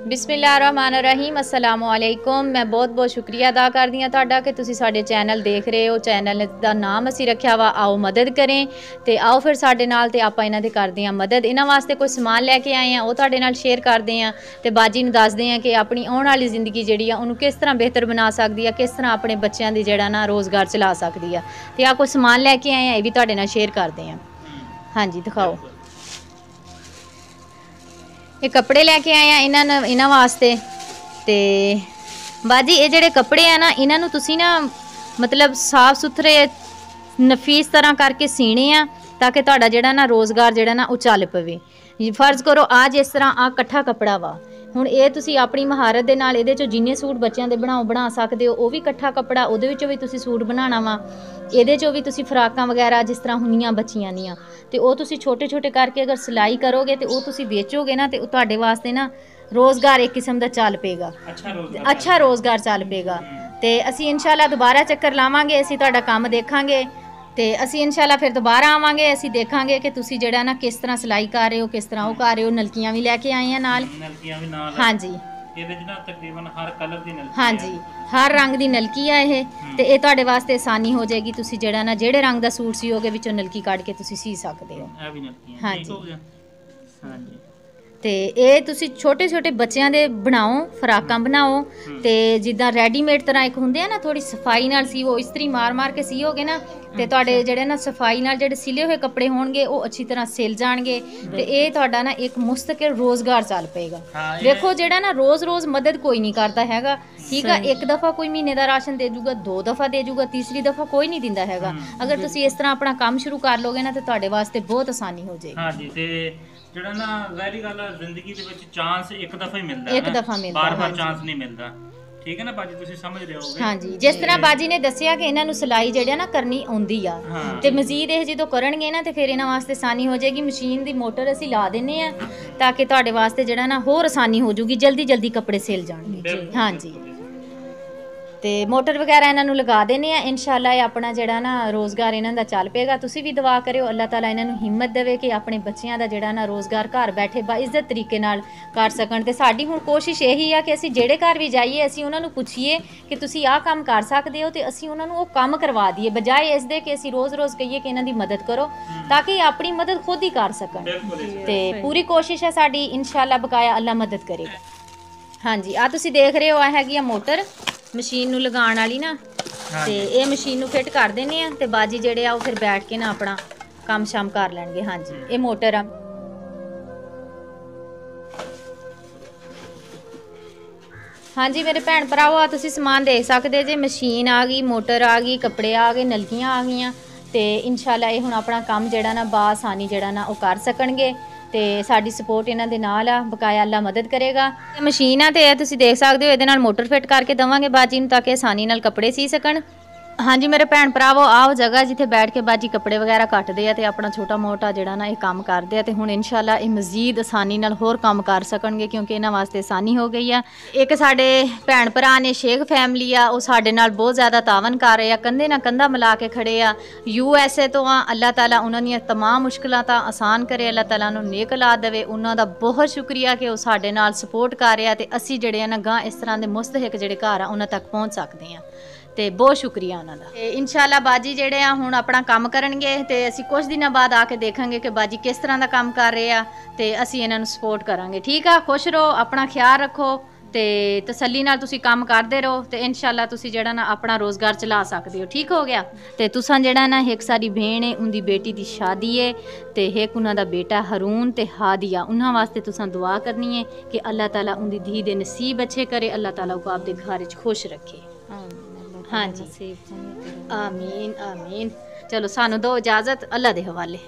बिस्मिल्लाहिर्रहमानिर्रहीम अस्सलामु अलैकुम। मैं बहुत बहुत शुक्रिया अदा करदी हां तुहाडा कि तुसीं साडे चैनल देख रहे हो। चैनल दा नाम असीं रखिया वा आओ मदद करें, ते आओ फिर साडे नाल ते आपां इन्हां दे करदे हां मदद। इन्हां वास्ते कोई समान लैके आए हां, ओह तुहाडे नाल शेयर करदे हां ते बाजी नूं दसदे हां कि अपनी आउण वाली जिंदगी जेहड़ी आ उहनूं किस तरह बेहतर बना सकदी है, किस तरह अपने बच्चों दी जेहड़ा ना रोज़गार चला सकदी है। ते आ कोई समान लैके आए हां, एह भी तुहाडे नाल शेयर करदे हां। हाँ जी, दिखाओ। ये कपड़े लैके आए हैं इन्हां वास्ते। ते बाजी ये जेहड़े कपड़े हैं ना, इन्हां नूं तुसीं ना मतलब साफ सुथरे नफीस तरह करके सीने आ, ताकि तुहाडा जेहड़ा ना रोज़गार जेहड़ा ना वो चल पवे। फर्ज करो आज इस तरह आ कट्ठा कपड़ा वा, हुण ये तुसीं अपनी महारत दे नाल इहदे चों जिन्ने सूट बच्चों दे बना सकदे हो। वो भी कट्ठा कपड़ा, उहदे विचों भी तुसीं सूट बनाना वा। इहदे चों भी तुसीं फ्राकां वगैरह जिस तरह हुंदियां बच्चियां दियां, ते ओह तुसीं छोटे छोटे करके अगर सिलाई करोगे ते ओह तुसीं बेचोगे ना, ते तुहाडे वास्ते ना रोज़गार एक किस्म दा चल पेगा, अच्छा रोज़गार चल पेगा। ते असीं इंशाअल्लाह दोबारा चक्कर लावांगे, असीं तुहाडा कम्म देखांगे, ते असीं इंशाअल्लाह फिर दोबारा आवांगे। असीं देखांगे कि तुसीं जेहड़ा ना किस तरह सिलाई कर रहे हो, किस तरह वो कर रहे हो। नलकियां भी लैके आए हैं नाल। हाँ जी, तकरीबन हर कलर दी नलकी। हाँ जी, हर रंग दी नलकी है ये, ते ये तुहाडे वास्ते आसानी हो जाएगी। तुसीं जेहड़ा ना जेहड़े रंग दा सूट सीओगे विचों नलकी कढ के तुसीं सी सकदे हो। हाँ जी, हाँ जी। ते ये तुसीं छोटे छोटे बच्चों दे बनाओ, फ्राकां बनाओ, ते जिद्दां रेडीमेड तरह एक हुंदे आ ना, थोड़ी सफाई नाल सीओ, इस्त्री मार मार के सीओगे ना, ते तुहाडे जेहड़े ना सफाई नाल जेहड़े सिले हुए कपड़े होणगे वो अच्छी तरह सिल जाणगे, ते ये तुहाडा ना एक मुस्तकिल रोज़गार चल पेगा। देखो जेहड़ा ना रोज़ रोज़ मदद कोई नहीं करता हैगा, ठीक है। एक दफ़ा कोई महीने का राशन दे जूगा, 2 दफ़ा दे जूगा, तीसरी दफ़ा कोई नहीं दिंदा हैगा। अगर तुसीं इस तरह अपना काम शुरू कर लोगे ना, तो तुहाडे वास्ते बहुत आसानी हो जाएगी। हाँ जी, ते ਜਿਹੜਾ ਨਾ ਜ਼ਾਹਿਰੀ ਗੱਲ ਹੈ ਜ਼ਿੰਦਗੀ ਦੇ ਵਿੱਚ ਚਾਂਸ ਇੱਕ ਦਫਾ ਹੀ ਮਿਲਦਾ ਹੈ, ਇੱਕ ਦਫਾ ਮਿਲਦਾ, ਬਾਰ-ਬਾਰ ਚਾਂਸ ਨਹੀਂ ਮਿਲਦਾ। ਠੀਕ ਹੈ ਨਾ ਬਾਜੀ, ਤੁਸੀਂ ਸਮਝ ਰਹੇ ਹੋਗੇ। हाँ जी, जिस तरह बाजी ने दसिया कि इन्हां नूं सिलाई जेहड़ी ना करनी आउंदी आ, ते मजीद ये जो करनगे ना, ते फिर इन्हां वास्ते आसानी हो जाएगी। मशीन दी मोटर असीं ला दिंने आ, ताकि तुहाडे वास्ते जेहड़ा ना होर आसानी हो जूगी, जल्दी जल्दी कपड़े सिल जाणगे। हाँ जी, ते मोटर वगैरह इन्हां नूं लगा देने आ। इंशाअल्लाह अपना जेहड़ा ना रोज़गार इन्हां दा चल पेगा। तुसीं भी दुआ करियो अल्लाह ताला इन्हां नूं हिम्मत देवे कि अपने बच्चियां दा जेहड़ा ना रोज़गार घर बैठे बाइज्जत तरीके नाल कर सकण। ते साडी हुण कोशिश यही है कि असीं जेहड़े घर भी जाइए असीं उन्हां नूं पुछिए कि तुसीं आह काम कर सकदे हो, ते असीं उन्हां नूं ओह काम करवा दईए, बजाए इस दे कि असीं रोज़ रोज़ कहिए कि इन्हां दी मदद करो, ताकि अपनी मदद खुद ही कर सकण। ते पूरी कोशिश है साडी, इंशाअल्लाह बकाया अल्लाह मदद करेगा। हाँ जी, आ तुसीं देख रहे हो, आ हैगी मोटर मशीन नूं लगाउण वाली ना, ते ये मशीन नूं फिट कर देने आ, ते बाजी जेहड़े आ फिर बैठ के ना अपना काम शाम कर लैणगे। हाँ जी, ये मोटर आ। हाँ जी मेरे भैन भराओ, तुसीं समान देख सकदे जे, मशीन आ गई, मोटर आ गई, कपड़े आ गए, नलकियां आ गईयां, ते इंशाअल्लाह ये हुण अपना काम जेहड़ा ना बासानी जेहड़ा ना वो कर सकणगे। ते साडी सपोर्ट इन्हां दे नाल आ, बकाया अल्लाह मदद करेगा। मशीन आ ते तुसीं देख सकदे हो, इहदे नाल मोटर फिट करके देवांगे बाजी नूं, ताकि आसानी नाल कपड़े सी सकण। हाँ जी मेरे भैन भरावो, आओ जगह जिथे बैठ के बाजी कपड़े वगैरह कटदे आ, ते अपना छोटा मोटा जेहड़ा ना ये काम करदे आ, ते हुण इंशाअल्लाह ये मजीद आसानी नाल होर काम कर सकणगे, क्योंकि इन्हां वास्ते आसानी हो गई है। एक साडे भैन भरा ने शेख फैमिली आ, वो साडे नाल बहुत ज़्यादा तावन कर रहे आ, कंधे नाल कंधा मिला के खड़े आ। USA तो आ, अल्लाह ताला उन्हां दियां तमाम मुश्किलां तां आसान करे, अल्लाह ताला उन्हां नूं नेक औलाद देवे। उन्हां दा बहुत शुक्रिया कि वो साडे नाल सपोर्ट कर रहे आ, ते असीं जेहड़े आ ना गां इस तरह दे मुस्तहिक जेहड़े घर आ उन्हां तक पहुँच सकदे आ। ते बहुत शुक्रिया उन्हां दा। ते इंशाअल्लाह बाजी जेहड़े आ हुण अपना काम करनगे, ते असीं कुछ दिनां बाद आके देखांगे कि बाजी किस तरह दा काम कर रहे आ, ते असीं इन्हां नूं सपोर्ट करांगे। ठीक आ, खुश रहो, अपना ख्याल रखो, ते तसल्ली नाल तुसीं काम करदे रहो, ते इंशाअल्लाह तुसीं जेहड़ा ना अपना रोज़गार चला सकदे हो। ठीक हो गया। ते तुसां जेहड़ा ना एक साडी भेण है, उंदी बेटी दी शादी है, ते एक उन्हां दा बेटा रून ते हादिया, उन्हां वास्ते तुसां दुआ करनी है कि अल्लाह ताला उंदी धी दे नसीब अच्छे करे, अल्लाह ताला उको आपदे घर च खुश रखे। हाँ जी, आमीन आमीन। चलो सानू दो इजाजत, अल्लाह दे हवाले।